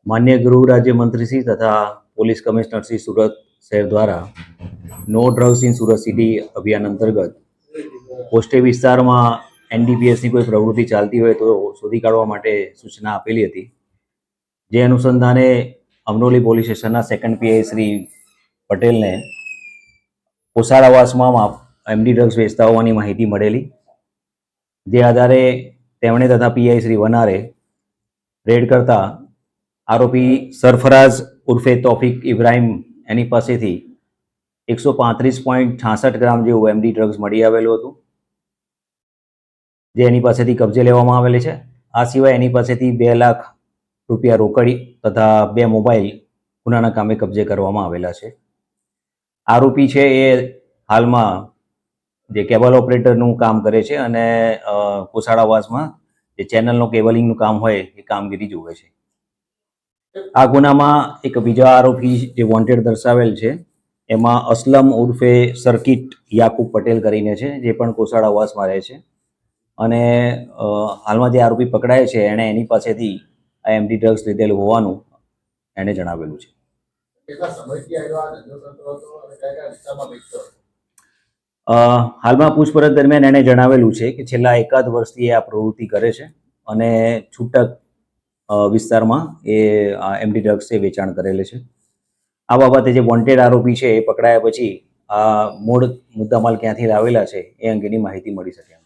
માન્ય ગૃહ રાજ્યમંત્રી શ્રી તથા પોલીસ કમિશનર શ્રી સુરત શહેર દ્વારા no drugs in Surat city અભિયાન અંતર્ગત કોસ્ટે વિસ્તારમાં એનડીપીએસની કોઈ પ્રવૃત્તિ ચાલતી હોય તો શોધી કાઢવા માટે સૂચના આપેલી હતી। જે અનુસંધાને અમરોલી પોલીસ સ્ટેશનના સેકન્ડ પીઆઈ શ્રી પટેલને કોસાડ આવાસમાં એમડી ડ્રગ્સ વેચતા હોવાની માહિતી મળેલી, જે આધારે તેમણે તથા પીઆઈ શ્રી વનારે રેડ કરતા આરોપી સરફરાઝ ઉર્ફે તોફિક ઇબ્રાહિમ એની પાસેથી 135.68 ગ્રામ જેવું એમડી ડ્રગ્સ મળી આવેલું હતું, જે એની પાસેથી કબજે લેવામાં આવેલી છે। આ સિવાય એની પાસેથી 2 લાખ રૂપિયા રોકડી તથા 2 મોબાઈલ ગુનાના કામે કબજે કરવામાં આવેલા છે। આરોપી છે એ હાલમાં જે કેબલ ઓપરેટરનું કામ કરે છે અને કોસાડ આવાસમાં જે ચેનલનું કેબલિંગનું કામ હોય એ કામગીરી જુએ છે। આ ગુનામાં એક બીજા આરોપી જે વોન્ટેડ દર્શાવેલ છે એમાં અસલમ ઉર્ફે સર્કિટ યાકુબ પટેલ કરીને છે, જે પણ કોસાડ આવાસમાં રહે છે અને હાલમાં જે આરોપી પકડાય છે એણે એની પાસેથી આ એમડી ડ્રગ્સ લીધેલું હોવાનું એણે જણાવેલું છે। હાલમાં પૂછપરછ દરમિયાન એણે જણાવેલું છે કે છેલ્લા એકાદ વર્ષથી આ પ્રવૃત્તિ કરે છે અને છૂટક વિસ્તારમાં એ એમડી ડ્રગ્સ વેચાણ કરેલે છે। આ બાબતે જે વોન્ટેડ આરોપી છે એ પકડાયા પછી આ મૂળ મુદ્દામાલ ક્યાંથી લાવેલા છે એ અંગેની માહિતી મળી શકે એમ